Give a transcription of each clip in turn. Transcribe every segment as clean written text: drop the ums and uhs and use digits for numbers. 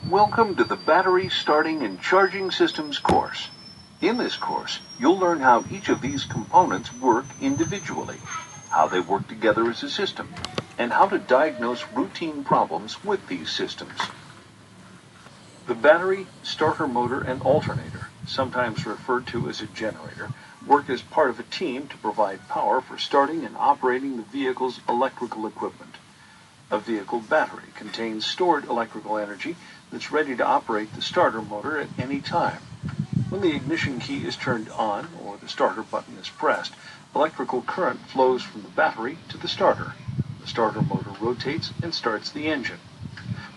Welcome to the Battery Starting and Charging Systems course. In this course, you'll learn how each of these components work individually, how they work together as a system, and how to diagnose routine problems with these systems. The battery, starter motor, and alternator, sometimes referred to as a generator, work as part of a team to provide power for starting and operating the vehicle's electrical equipment. A vehicle battery contains stored electrical energy that's ready to operate the starter motor at any time. When the ignition key is turned on or the starter button is pressed, electrical current flows from the battery to the starter. The starter motor rotates and starts the engine.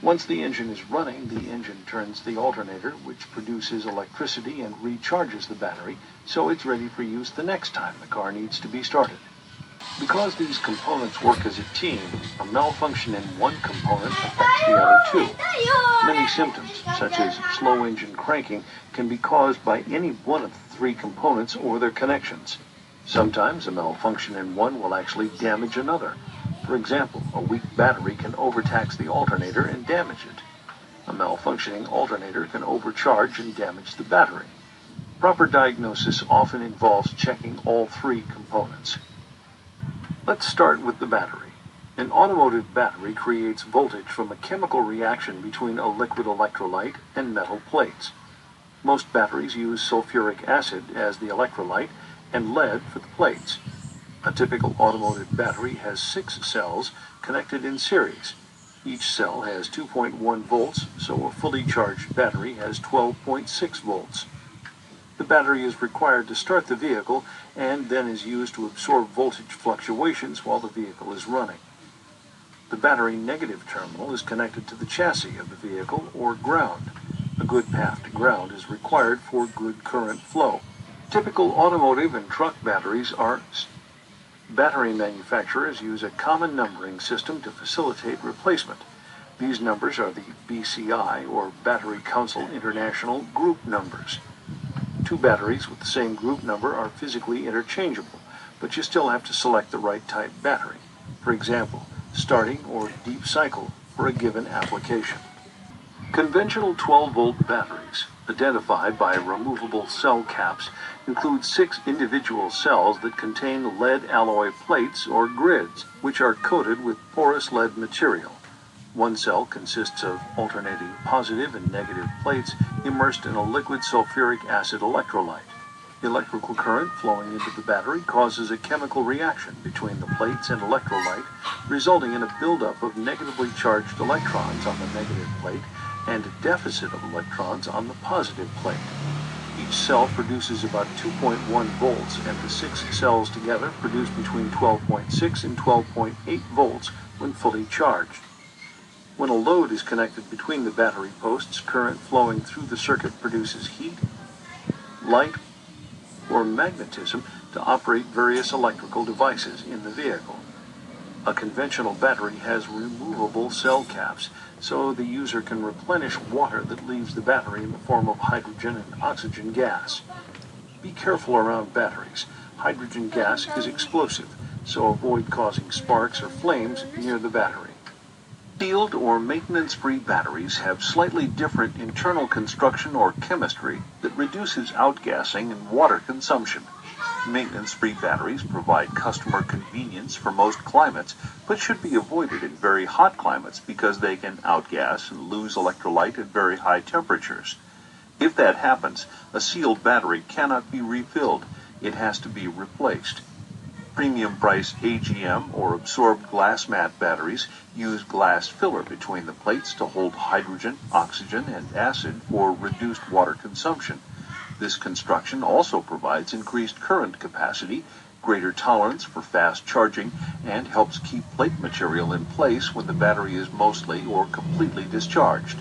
Once the engine is running, the engine turns the alternator, which produces electricity and recharges the battery, so it's ready for use the next time the car needs to be started. Because these components work as a team, a malfunction in one component affects the other two. Many symptoms, such as slow engine cranking, can be caused by any one of the three components or their connections. Sometimes a malfunction in one will actually damage another. For example, a weak battery can overtax the alternator and damage it. A malfunctioning alternator can overcharge and damage the battery. Proper diagnosis often involves checking all three components. Let's start with the battery. An automotive battery creates voltage from a chemical reaction between a liquid electrolyte and metal plates. Most batteries use sulfuric acid as the electrolyte and lead for the plates. A typical automotive battery has 6 cells connected in series. Each cell has 2.1 volts, so a fully charged battery has 12.6 volts. The battery is required to start the vehicle and then is used to absorb voltage fluctuations while the vehicle is running. The battery negative terminal is connected to the chassis of the vehicle or ground. A good path to ground is required for good current flow. Typical automotive and truck batteries are battery manufacturers use a common numbering system to facilitate replacement. These numbers are the BCI, or Battery Council International, group numbers. Two batteries with the same group number are physically interchangeable, but you still have to select the right type battery. For example, starting or deep cycle for a given application. Conventional 12-volt batteries, identified by removable cell caps, include 6 individual cells that contain lead alloy plates or grids, which are coated with porous lead material. One cell consists of alternating positive and negative plates immersed in a liquid sulfuric acid electrolyte. Electrical current flowing into the battery causes a chemical reaction between the plates and electrolyte, resulting in a buildup of negatively charged electrons on the negative plate and a deficit of electrons on the positive plate. Each cell produces about 2.1 volts, and the 6 cells together produce between 12.6 and 12.8 volts when fully charged. When a load is connected between the battery posts, current flowing through the circuit produces heat, light, or magnetism to operate various electrical devices in the vehicle. A conventional battery has removable cell caps, so the user can replenish water that leaves the battery in the form of hydrogen and oxygen gas. Be careful around batteries. Hydrogen gas is explosive, so avoid causing sparks or flames near the battery. Sealed or maintenance-free batteries have slightly different internal construction or chemistry that reduces outgassing and water consumption. Maintenance-free batteries provide customer convenience for most climates, but should be avoided in very hot climates because they can outgas and lose electrolyte at very high temperatures. If that happens, a sealed battery cannot be refilled. It has to be replaced. Premium-priced AGM or absorbed glass mat batteries use glass filler between the plates to hold hydrogen, oxygen, and acid for reduced water consumption. This construction also provides increased current capacity, greater tolerance for fast charging, and helps keep plate material in place when the battery is mostly or completely discharged.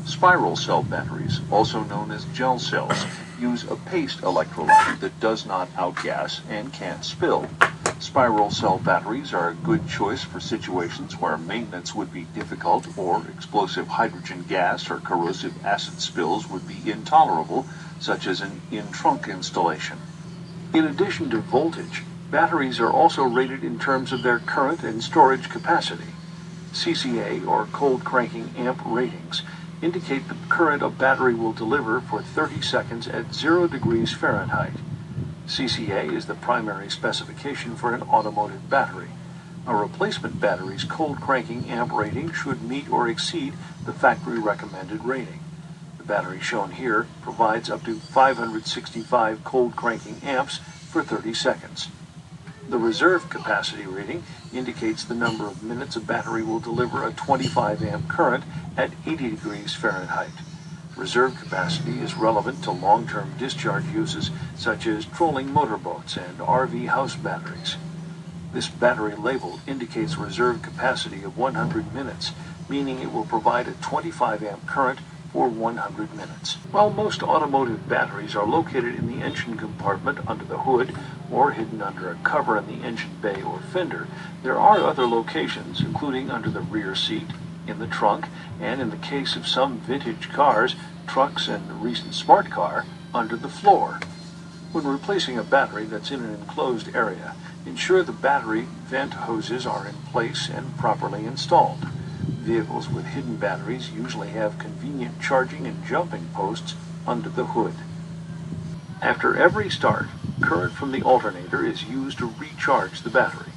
Spiral cell batteries, also known as gel cells, use a paste electrolyte that does not outgas and can't spill. Spiral cell batteries are a good choice for situations where maintenance would be difficult or explosive hydrogen gas or corrosive acid spills would be intolerable, such as an in-trunk installation. In addition to voltage, batteries are also rated in terms of their current and storage capacity. CCA, or cold cranking amp ratings, indicate the current a battery will deliver for 30 seconds at 0 degrees Fahrenheit. CCA is the primary specification for an automotive battery. A replacement battery's cold cranking amp rating should meet or exceed the factory recommended rating. The battery shown here provides up to 565 cold cranking amps for 30 seconds. The reserve capacity rating indicates the number of minutes a battery will deliver a 25 amp current at 80 degrees Fahrenheit. Reserve capacity is relevant to long-term discharge uses such as trolling motorboats and RV house batteries. This battery label indicates reserve capacity of 100 minutes, meaning it will provide a 25 amp current for 100 minutes. While most automotive batteries are located in the engine compartment under the hood or hidden under a cover in the engine bay or fender, there are other locations, including under the rear seat, in the trunk, and in the case of some vintage cars, trucks, and the recent smart car, under the floor. When replacing a battery that's in an enclosed area, ensure the battery vent hoses are in place and properly installed. Vehicles with hidden batteries usually have convenient charging and jumping posts under the hood. After every start, current from the alternator is used to recharge the battery.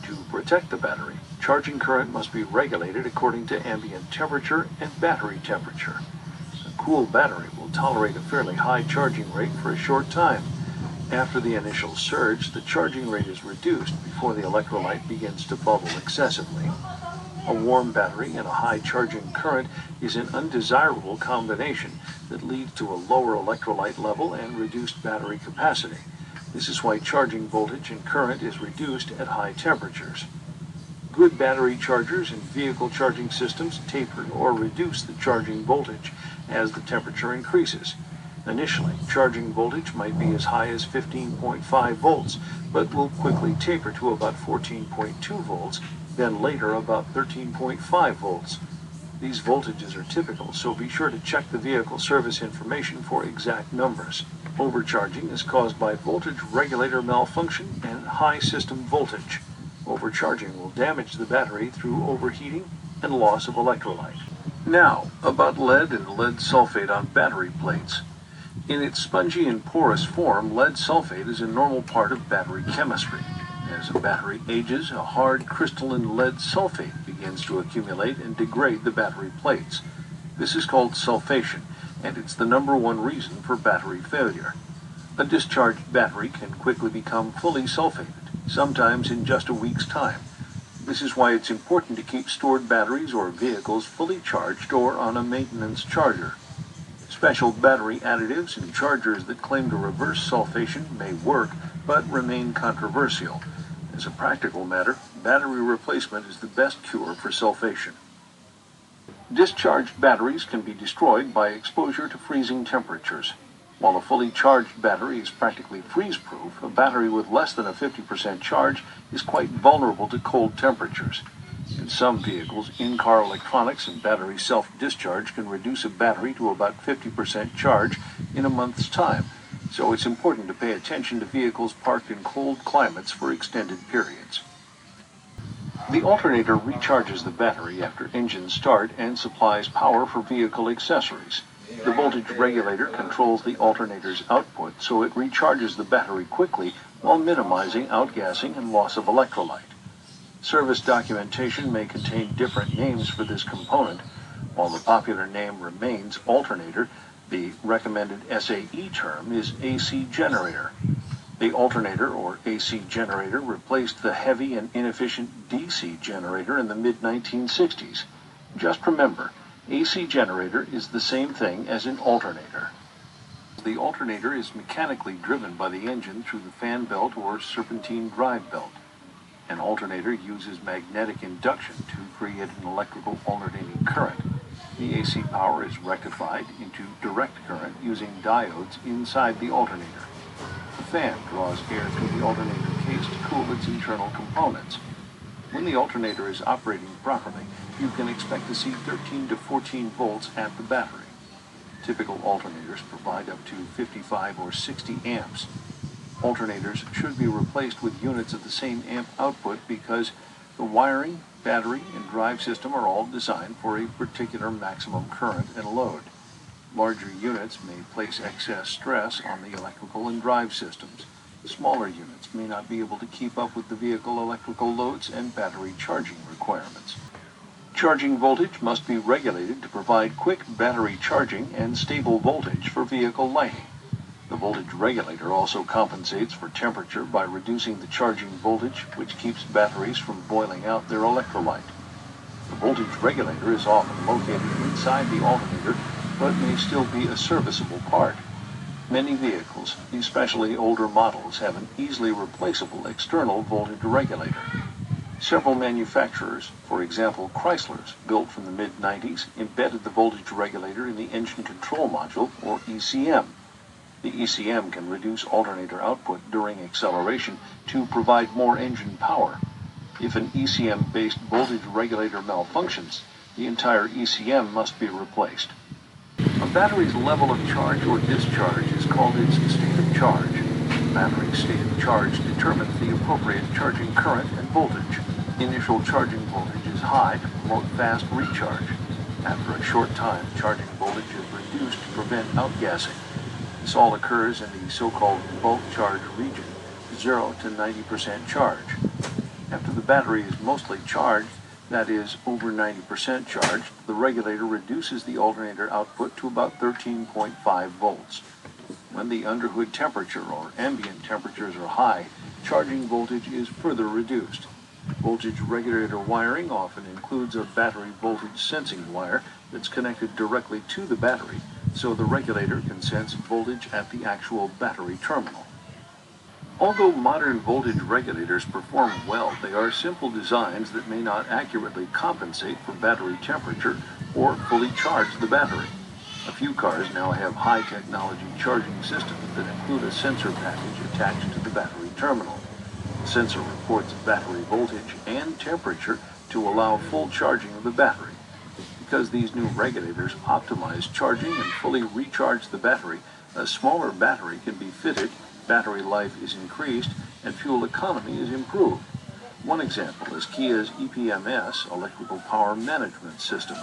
To protect the battery, charging current must be regulated according to ambient temperature and battery temperature. A cool battery will tolerate a fairly high charging rate for a short time. After the initial surge, the charging rate is reduced before the electrolyte begins to bubble excessively. A warm battery and a high charging current is an undesirable combination that leads to a lower electrolyte level and reduced battery capacity. This is why charging voltage and current is reduced at high temperatures. Good battery chargers and vehicle charging systems taper or reduce the charging voltage as the temperature increases. Initially, charging voltage might be as high as 15.5 volts, but will quickly taper to about 14.2 volts, then later about 13.5 volts. These voltages are typical, so be sure to check the vehicle service information for exact numbers. Overcharging is caused by voltage regulator malfunction and high system voltage. Overcharging will damage the battery through overheating and loss of electrolyte. Now, about lead and lead sulfate on battery plates. In its spongy and porous form, lead sulfate is a normal part of battery chemistry. As a battery ages, a hard crystalline lead sulfate begins to accumulate and degrade the battery plates. This is called sulfation, and it's the #1 reason for battery failure. A discharged battery can quickly become fully sulfated, sometimes in just a week's time. This is why it's important to keep stored batteries or vehicles fully charged or on a maintenance charger. Special battery additives and chargers that claim to reverse sulfation may work, but remain controversial. As a practical matter, battery replacement is the best cure for sulfation. Discharged batteries can be destroyed by exposure to freezing temperatures. While a fully charged battery is practically freeze-proof, a battery with less than a 50% charge is quite vulnerable to cold temperatures. In some vehicles, in-car electronics and battery self-discharge can reduce a battery to about 50% charge in a month's time, so it's important to pay attention to vehicles parked in cold climates for extended periods. The alternator recharges the battery after engine start and supplies power for vehicle accessories. The voltage regulator controls the alternator's output, so it recharges the battery quickly while minimizing outgassing and loss of electrolyte. Service documentation may contain different names for this component. While the popular name remains alternator, the recommended SAE term is AC generator. The alternator, or AC generator, replaced the heavy and inefficient DC generator in the mid-1960s. Just remember, AC generator is the same thing as an alternator. The alternator is mechanically driven by the engine through the fan belt or serpentine drive belt. An alternator uses magnetic induction to create an electrical alternating current. The AC power is rectified into direct current using diodes inside the alternator. The fan draws air through the alternator case to cool its internal components. When the alternator is operating properly, you can expect to see 13 to 14 volts at the battery. Typical alternators provide up to 55 or 60 amps. Alternators should be replaced with units of the same amp output because The wiring, battery, and drive system are all designed for a particular maximum current and load. Larger units may place excess stress on the electrical and drive systems. Smaller units may not be able to keep up with the vehicle electrical loads and battery charging requirements. Charging voltage must be regulated to provide quick battery charging and stable voltage for vehicle lighting. The voltage regulator also compensates for temperature by reducing the charging voltage, which keeps batteries from boiling out their electrolyte. The voltage regulator is often located inside the alternator, but may still be a serviceable part. Many vehicles, especially older models, have an easily replaceable external voltage regulator. Several manufacturers, for example Chrysler's, built from the mid-90s, embedded the voltage regulator in the engine control module, or ECM. The ECM can reduce alternator output during acceleration to provide more engine power. If an ECM-based voltage regulator malfunctions, the entire ECM must be replaced. A battery's level of charge or discharge is called its state of charge. The battery's state of charge determines the appropriate charging current and voltage. Initial charging voltage is high to promote fast recharge. After a short time, charging voltage is reduced to prevent outgassing. This all occurs in the so-called bulk charge region, 0 to 90% charge. After the battery is mostly charged, that is, over 90% charged, the regulator reduces the alternator output to about 13.5 volts. When the underhood temperature or ambient temperatures are high, charging voltage is further reduced. Voltage regulator wiring often includes a battery voltage sensing wire that's connected directly to the battery, so the regulator can sense voltage at the actual battery terminal. Although modern voltage regulators perform well, they are simple designs that may not accurately compensate for battery temperature or fully charge the battery. A few cars now have high-technology charging systems that include a sensor package attached to the battery terminal. The sensor reports battery voltage and temperature to allow full charging of the battery. Because these new regulators optimize charging and fully recharge the battery, a smaller battery can be fitted, battery life is increased, and fuel economy is improved. One example is Kia's EPMS, Electrical Power Management System.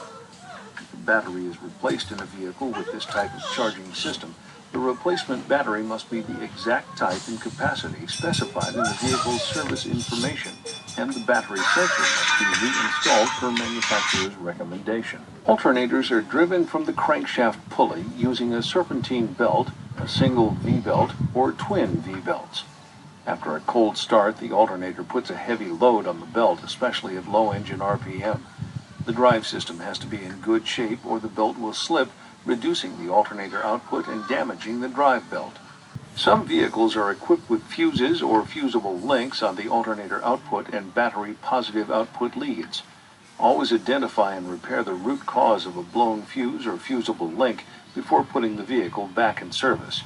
If the battery is replaced in a vehicle with this type of charging system, the replacement battery must be the exact type and capacity specified in the vehicle's service information, and the battery sensor must be reinstalled per manufacturer's recommendation. Alternators are driven from the crankshaft pulley using a serpentine belt, a single V-belt, or twin V-belts. After a cold start, the alternator puts a heavy load on the belt, especially at low engine RPM. The drive system has to be in good shape or the belt will slip, reducing the alternator output and damaging the drive belt. Some vehicles are equipped with fuses or fusible links on the alternator output and battery positive output leads. Always identify and repair the root cause of a blown fuse or fusible link before putting the vehicle back in service.